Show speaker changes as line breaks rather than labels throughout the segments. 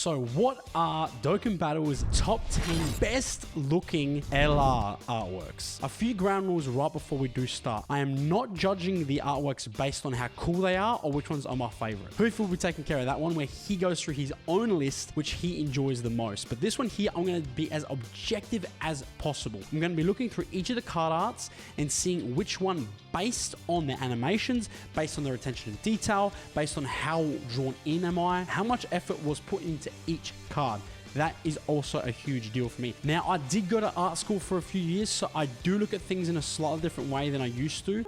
So what are Dokkan Battle's top 10 best looking LR artworks? A few ground rules right before we do start. I am not judging the artworks based on how cool they are or which ones are my favorite. Hoof will be taking care of that one, where he goes through his own list which he enjoys the most. But this one here, I'm going to be as objective as possible. I'm going to be looking through each of the card arts and seeing which one, based on their animations, based on their attention to detail, based on how drawn in am I, how much effort was put into each card. That is also a huge deal for me. Now, I did go to art school for a few years, so I do look at things in a slightly different way than I used to.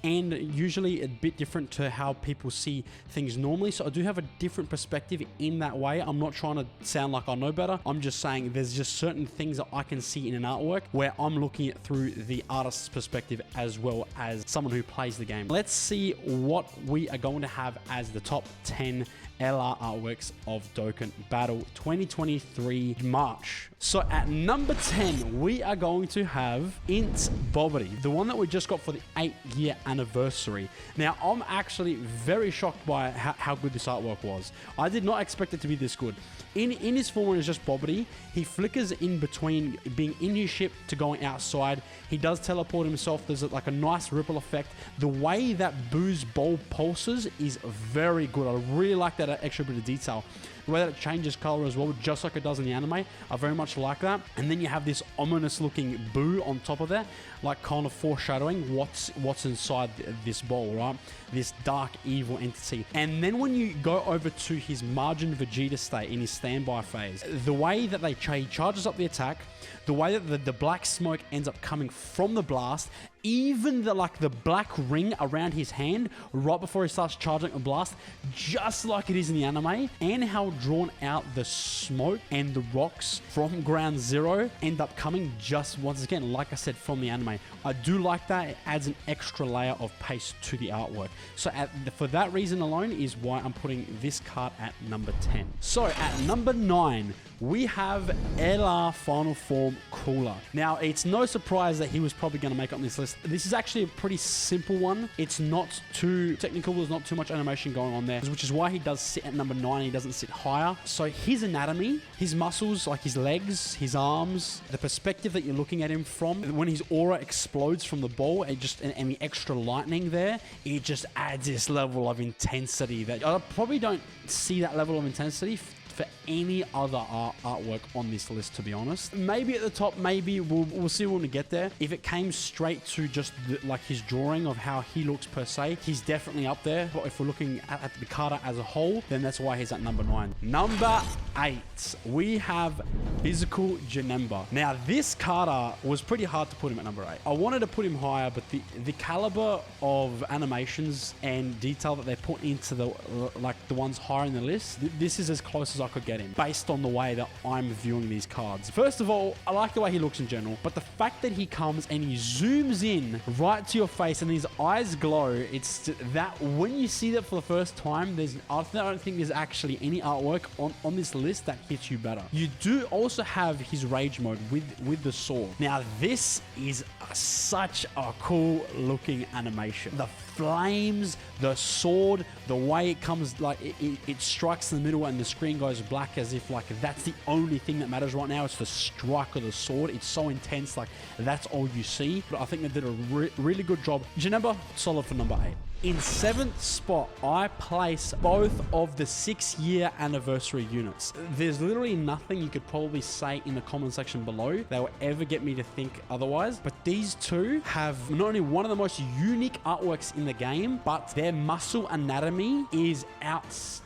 And usually a bit different to how people see things normally. So I do have a different perspective in that way. I'm not trying to sound like I know better. I'm just saying there's just certain things that I can see in an artwork where I'm looking at through the artist's perspective as well as someone who plays the game. Let's see what we are going to have as the top 10 LR artworks of Dokkan Battle 2023 March. So at number 10, we are going to have Int Bobbity, the one that we just got for the 8-year anniversary. Now, I'm actually very shocked by how good this artwork was. I did not expect it to be this good. In his form, when it's just Bobbity, he flickers in between being in his ship to going outside. He does teleport himself. There's like a nice ripple effect. The way that Boo's bowl pulses is very good. I really like that extra bit of detail. The way that it changes color as well, just like it does in the anime, I very much like that. And then you have this ominous looking Boo on top of that, like kind of foreshadowing what's inside this bowl, right? This dark evil entity. And then when you go over to his Margin Vegeta state in his standby phase, the way that he charges up the attack, the way that the black smoke ends up coming from the blast, even the black ring around his hand right before he starts charging a blast, just like it is in the anime, and how drawn out the smoke and the rocks from ground zero end up coming just once again, like I said, from the anime. I do like that. It adds an extra layer of pace to the artwork. So for that reason alone is why I'm putting this card at number 10. So at number 9, we have LR Final Form Cooler. Now, it's no surprise that he was probably going to make up this list. This is actually a pretty simple one. It's not too technical. There's not too much animation going on there, which is why he does sit at number 9. He doesn't sit higher. So his anatomy, his muscles, like his legs, his arms, the perspective that you're looking at him from, when his aura explodes from the ball, and the extra lightning there, it just adds this level of intensity that I probably don't see that level of intensity for any other artwork on this list, to be honest. Maybe at the top, maybe we'll see when we get there. If it came straight to just like his drawing of how he looks per se, he's definitely up there. But if we're looking at the card as a whole, then that's why he's at number 9. Number 8, we have Physical Janemba. Now, this card art was pretty hard to put him at number 8. I wanted to put him higher, but the caliber of animations and detail that they put into the ones higher in the list, this is as close as I could get him based on the way that I'm viewing these cards. First of all, I like the way he looks in general, but the fact that he comes and he zooms in right to your face and his eyes glow, it's that when you see that for the first time, I don't think there's actually any artwork on this list that hits you better. You do also have his rage mode with the sword. Now, this is such a cool looking animation. The flames, the sword, the way it comes, like it strikes in the middle and the screen goes black as if like that's the only thing that matters right now. It's the strike of the sword. It's so intense, like that's all you see. But I think they did a really good job. Janemba, solid for number 8. In 7th spot, I place both of the 6-year anniversary units. There's literally nothing you could probably say in the comment section below that will ever get me to think otherwise. But these two have not only one of the most unique artworks in the game, but their muscle anatomy is outstanding.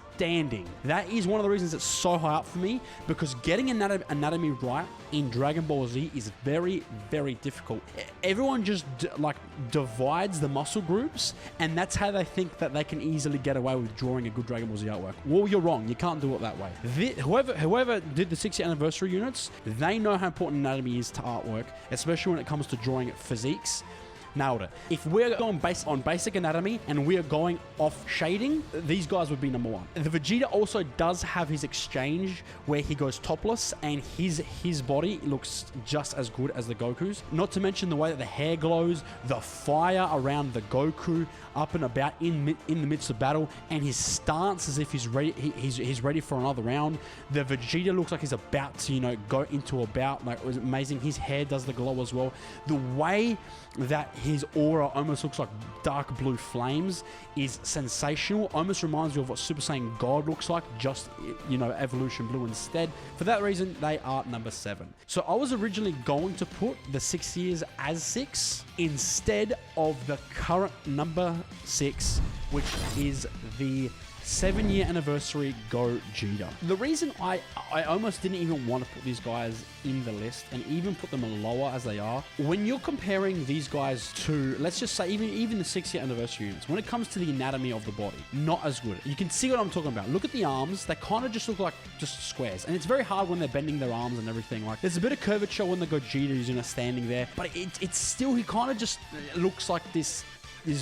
That is one of the reasons it's so high up for me, because getting anatomy right in Dragon Ball Z is very, very difficult. Everyone just divides the muscle groups, and that's how they think that they can easily get away with drawing a good Dragon Ball Z artwork. Well, you're wrong. You can't do it that way. Whoever did the 6-year anniversary units, they know how important anatomy is to artwork, especially when it comes to drawing physiques. Nailed it. If we're going based on basic anatomy and we are going off shading, these guys would be number one. The Vegeta also does have his exchange where he goes topless and his body looks just as good as the Goku's. Not to mention the way that the hair glows, the fire around the Goku up and about in the midst of battle, and his stance as if he's ready. He's ready for another round. The Vegeta looks like he's about to, you know, go into a bout. Like, it was amazing. His hair does the glow as well. The way that his aura almost looks like dark blue flames is sensational. Almost reminds you of what Super Saiyan God looks like, just, you know, evolution blue instead. For that reason, they are number 7. So I was originally going to put the 6 years as 6 instead of the current number 6, which is the 7-year anniversary Gogeta. The reason I almost didn't even want to put these guys in the list and even put them lower as they are, when you're comparing these guys to, let's just say, even the 6-year anniversary units, when it comes to the anatomy of the body, not as good. You can see what I'm talking about. Look at the arms. They kind of just look like just squares, and it's very hard when they're bending their arms and everything. Like, there's a bit of curvature when the Gogeta is, you know, standing there, but it's still, he kind of just looks like this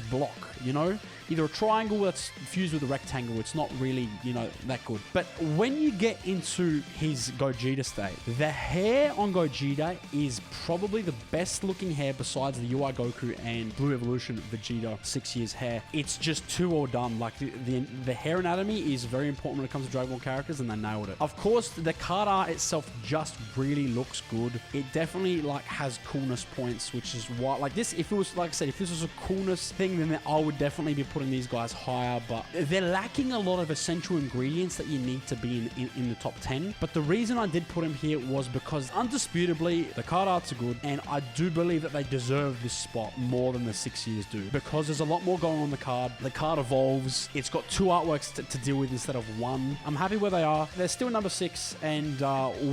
block, you know, either a triangle that's fused with a rectangle. It's not really, you know, that good. But when you get into his Gogeta state, the hair on Gogeta is probably the best looking hair besides the UI Goku and Blue Evolution Vegeta 6 years hair. It's just too well done. Like, the hair anatomy is very important when it comes to Dragon Ball characters, and they nailed it. Of course, the card art itself just really looks good. It definitely, like, has coolness points, which is why, like, this, if it was, like I said, if this was a coolness thing, then I would definitely be putting these guys higher, but they're lacking a lot of essential ingredients that you need to be in the top 10. But the reason I did put them here was because, undisputably, the card arts are good, and I do believe that they deserve this spot more than the 6 years do, because there's a lot more going on the card. The card evolves. It's got 2 artworks to deal with instead of 1. I'm happy where they are. They're still number 6, and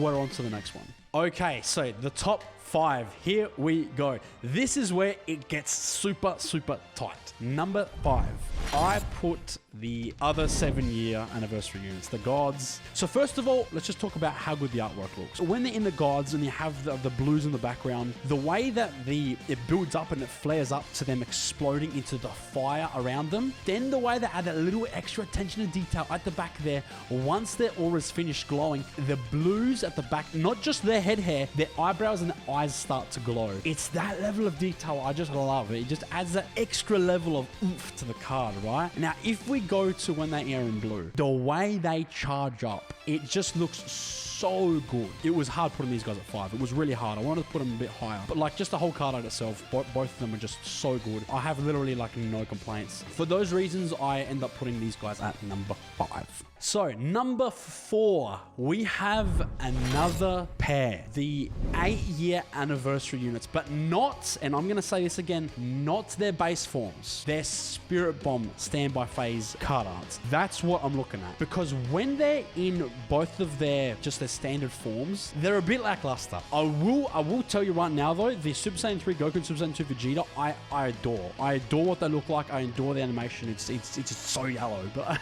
we're on to the next one. Okay, so the top 5. Here we go. This is where it gets super, super tight. Number 5. I put the other 7-year anniversary units, the gods. So first of all, let's just talk about how good the artwork looks. When they're in the gods and you have the blues in the background, the way that it builds up and it flares up to them exploding into the fire around them, then the way they add that little extra attention to detail at the back there, once their aura's finished glowing, the blues at the back, not just their head hair, their eyebrows and their eyes start to glow. It's that level of detail. I just love it. It just adds that extra level of oomph to the card, right? Now, if we go to when they are in blue, the way they charge up, it just looks so good. It was hard putting these guys at 5. It was really hard. I wanted to put them a bit higher, but like, just the whole card art itself, both of them are just so good. I have literally like no complaints. For those reasons, I end up putting these guys at number 5. So number 4, we have another pair, the 8-year anniversary units, but not, and I'm going to say this again, not their base forms, their Spirit Bomb standby phase card arts. That's what I'm looking at, because when they're in both of their standard forms, they're a bit lackluster. I will tell you right now though, the Super Saiyan 3 Goku and Super Saiyan 2 Vegeta, I adore. I adore what they look like. I adore the animation. It's just so yellow, but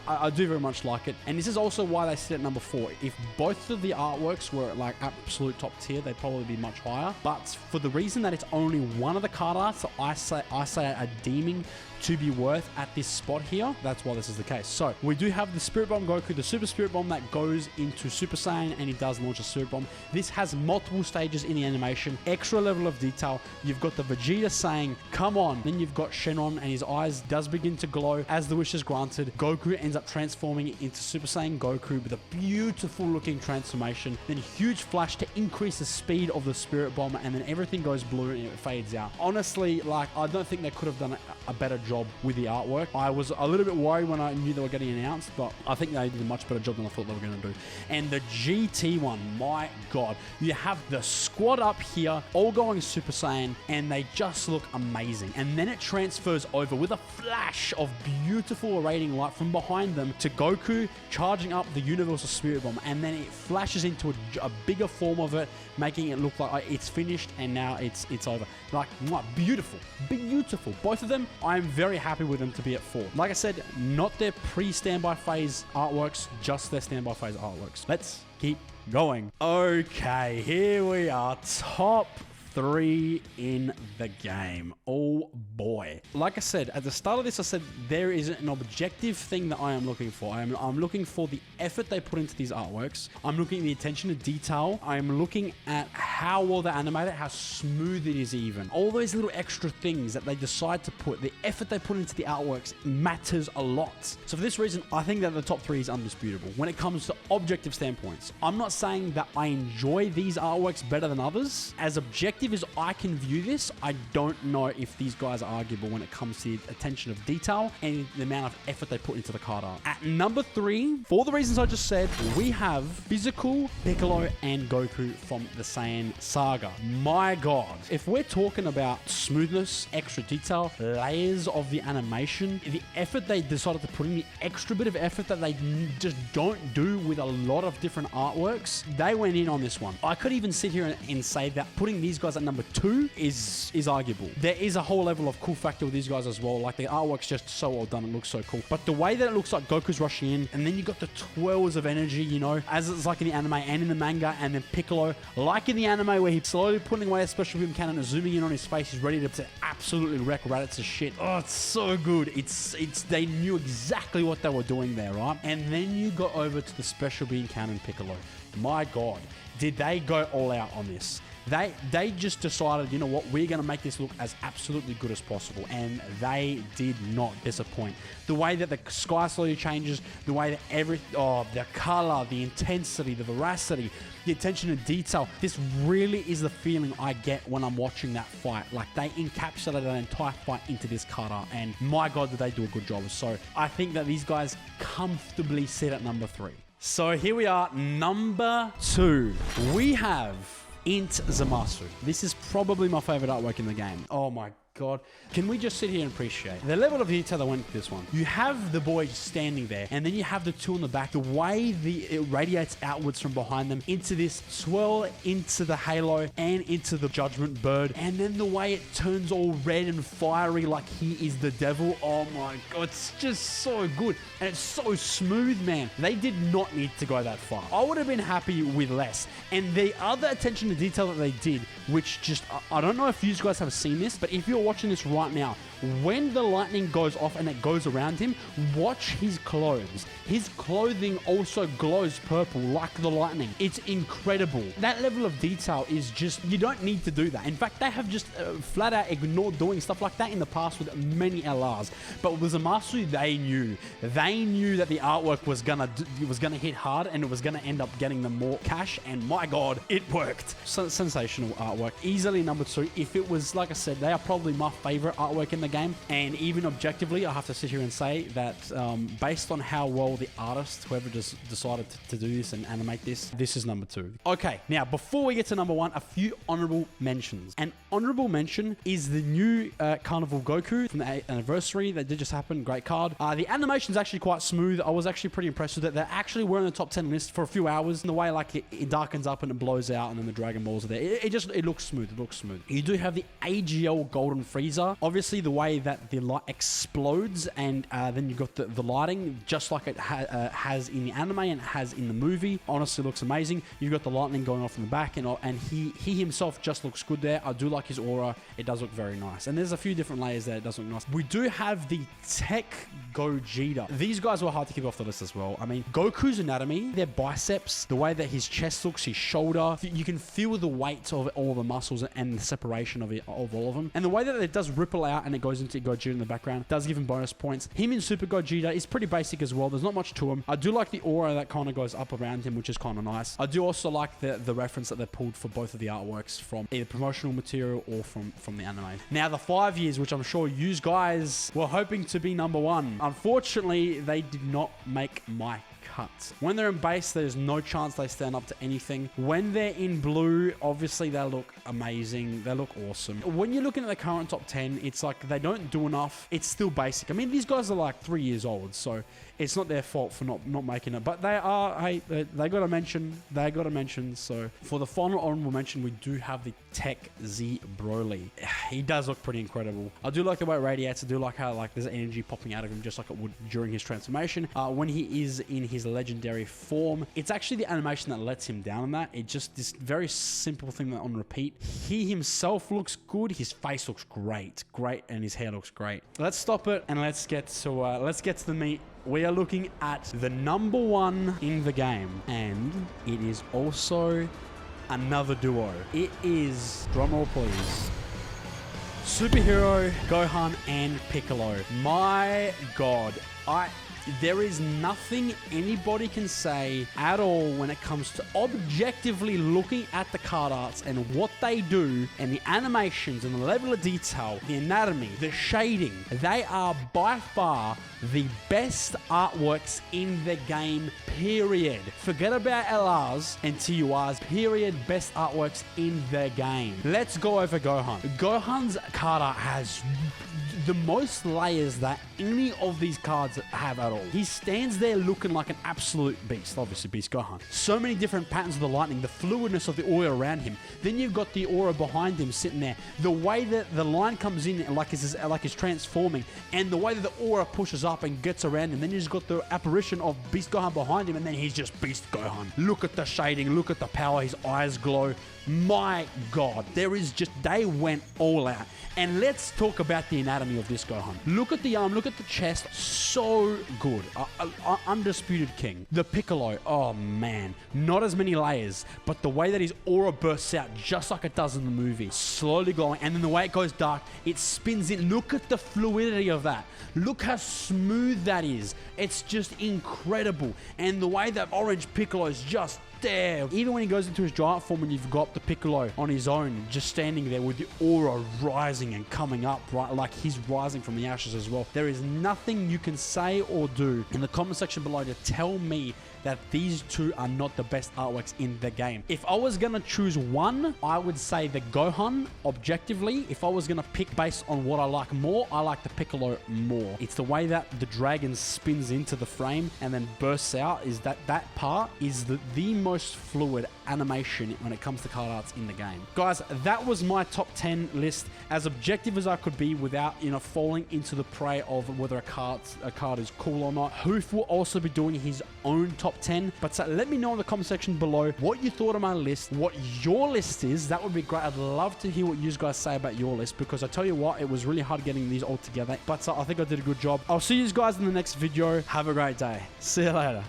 I do very much like it. And this is also why they sit at number 4. If both of the artworks were at like absolute top tier, they'd probably be much higher. But for the reason that it's only one of the card arts that I say are deeming to be worth at this spot here, that's why this is the case. So we do have the Spirit Bomb Goku, the Super Spirit Bomb that goes into Super Saiyan, and he does launch a Spirit Bomb. This has multiple stages in the animation, extra level of detail. You've got the Vegeta saying, come on. Then you've got Shenron, and his eyes does begin to glow as the wish is granted. Goku ends up transforming into Super Saiyan Goku with a beautiful looking transformation. Then huge flash to increase the speed of the Spirit Bomb, and then everything goes blue and it fades out. Honestly, like, I don't think they could have done a better job with the artwork. I was a little bit worried when I knew they were getting announced, but I think they did a much better job than I thought they were going to do. And the GT one, my god, you have the squad up here all going Super Saiyan, and they just look amazing. And then it transfers over with a flash of beautiful irradiating light from behind them to Goku charging up the Universal Spirit Bomb, and then it flashes into a bigger form of it, making it look like it's finished and now it's over. Like, beautiful. Both of them, I'm very happy with them to be at 4. Like I said, not their pre-standby phase artworks, just their standby phase artworks. Let's keep going. Okay, here we are. Top 3 in the game. Oh boy. Like I said, at the start of this, I said there is an objective thing that I am looking for. I'm looking for the effort they put into these artworks. I'm looking at the attention to detail. I'm looking at how well they animate it, how smooth it is even. All those little extra things that they decide to put, the effort they put into the artworks matters a lot. So for this reason, I think that the top 3 is undisputable. When it comes to objective standpoints, I'm not saying that I enjoy these artworks better than others. As objective as I can view this, I don't know if these guys are arguable when it comes to the attention of detail and the amount of effort they put into the card art. At number 3, for the reasons I just said, we have physical Piccolo and Goku from the Saiyan saga. My God. If we're talking about smoothness, extra detail, layers of the animation, the effort they decided to put in, the extra bit of effort that they just don't do with a lot of different artworks, they went in on this one. I could even sit here and say that putting these guys at number 2 is arguable. There is a whole level of cool factor with these guys as well. Like the artwork's just so well done. It looks so cool. But the way that it looks like Goku's rushing in, and then you got the twirls of energy, you know, as it's like in the anime and in the manga, and then Piccolo, like in the anime where he's slowly putting away a special beam cannon and zooming in on his face, he's ready to absolutely wreck Raditz' shit. Oh, it's so good. They knew exactly what they were doing there, right? And then you got over to the special beam cannon Piccolo. My God, did they go all out on this? They just decided, you know what, we're going to make this look as absolutely good as possible. And they did not disappoint. The way that the sky slowly changes, the way that the color, the intensity, the veracity, the attention to detail, this really is the feeling I get when I'm watching that fight. Like they encapsulated an entire fight into this card art. And my God, did they do a good job. So I think that these guys comfortably sit at number 3. So here we are, number 2. We have Int Zamasu. This is probably my favorite artwork in the game. Oh my God. Can we just sit here and appreciate the level of detail that went into this one? You have the boy standing there, and then you have the 2 on the back. The way it radiates outwards from behind them into this swirl, into the halo, and into the judgment bird. And then the way it turns all red and fiery like he is the devil. Oh my God. It's just so good. And it's so smooth, man. They did not need to go that far. I would have been happy with less. And the other attention to detail that they did, which just, I don't know if you guys have seen this, but if you're watching this right now, when the lightning goes off and it goes around him, watch his clothes. His clothing also glows purple like the lightning. It's incredible. That level of detail is just, you don't need to do that. In fact, they have just flat out ignored doing stuff like that in the past with many LRs. But with Zamasu, they knew that the artwork was gonna hit hard and it was gonna end up getting them more cash. And my God, it worked. Sensational artwork. Easily number 2. If it was, like I said, they are probably my favorite artwork in the game. And even objectively, I have to sit here and say that based on how well the artist, whoever just decided to do this and animate this is number 2. Okay, now before we get to number 1, a few honorable mentions. An honorable mention is the new Carnival Goku from the anniversary that did just happen. Great card. The animation's actually quite smooth. I was actually pretty impressed with it. They actually were in the top 10 list for a few hours. And the way like it darkens up and it blows out and then the Dragon Balls are there. It looks smooth. It looks smooth. You do have the AGL Golden Frieza. Obviously, the way that the light explodes and then you got the lighting just like it has in the anime and has in the movie. Honestly, looks amazing. You've got the lightning going off in the back and he himself just looks good there. I do like his aura. It does look very nice. And there's a few different layers there. It does look nice. We do have the Tech Gogeta. These guys were hard to keep off the list as well. I mean, Goku's anatomy, their biceps, the way that his chest looks, his shoulder, you can feel the weight of all the muscles and the separation of all of them. And the way that it does ripple out and it goes into Gogeta in the background does give him bonus points. Him in Super Gogeta is pretty basic as well. There's not much to him. I do like the aura that kind of goes up around him, which is kind of nice. I do also like the reference that they pulled for both of the artworks from either promotional material or from the anime. Now, the 5 years, which I'm sure you guys were hoping to be number 1. Unfortunately, they did not make my cut. When they're in base, there's no chance they stand up to anything. When they're in blue, obviously they look amazing. They look awesome. When you're looking at the current top 10, it's like they don't do enough. It's still basic. I mean, these guys are like 3 years old, so it's not their fault for not making it. But they are, hey, they got to mention. They got to mention. So for the final honorable mention, we do have the Tech Z Broly. He does look pretty incredible. I do like the way it radiates. I do like how like there's energy popping out of him just like it would during his transformation. When he is in his legendary form, it's actually the animation that lets him down on that. It's just this very simple thing that on repeat. He himself looks good. His face looks great, and his hair looks great. Let's stop it and let's get to the meat. We are looking at the number one in the game, and it is also another duo. It is, drumroll please, Superhero Gohan and Piccolo. My God, there is nothing anybody can say at all when it comes to objectively looking at the card arts and what they do and the animations and the level of detail, the anatomy, the shading. They are by far the best artworks in the game, period. Forget about LRs and TURs, period. Best artworks in the game. Let's go over Gohan. Gohan's card art has the most layers that any of these cards have at all. He stands there looking like an absolute beast. Obviously, Beast Gohan. So many different patterns of the lightning, the fluidness of the aura around him. Then you've got the aura behind him sitting there. The way that the line comes in like it's transforming, and the way that the aura pushes up and gets around him. Then you just got the apparition of Beast Gohan behind him, and then he's just Beast Gohan. Look at the shading. Look at the power. His eyes glow. My God, they went all out. And let's talk about the anatomy of this Gohan. Look at the arm, look at the chest, so good. Undisputed king. The Piccolo, oh man, not as many layers, but the way that his aura bursts out just like it does in the movie, slowly glowing, and then the way it goes dark, it spins in. Look at the fluidity of that. Look how smooth that is. It's just incredible. And the way that orange Piccolo is just there. Even when he goes into his giant form and you've got the Piccolo on his own, just standing there with the aura rising and coming up, right? Like he's rising from the ashes as well. There is nothing you can say or do in the comment section below to tell me that these two are not the best artworks in the game. If I was gonna choose one, I would say the Gohan, objectively. If I was gonna pick based on what I like more, I like the Piccolo more. It's the way that the dragon spins into the frame and then bursts out, is that part is the most fluid animation when it comes to card arts in the game. Guys, that was my top 10 list, as objective as I could be without, falling into the prey of whether a card is cool or not. Hoof will also be doing his own top 10, but let me know in the comment section below what you thought of my list, what your list is. That would be great. I'd love to hear what you guys say about your list, because I tell you what, it was really hard getting these all together, but I think I did a good job. I'll see you guys in the next video. Have a great day. See you later.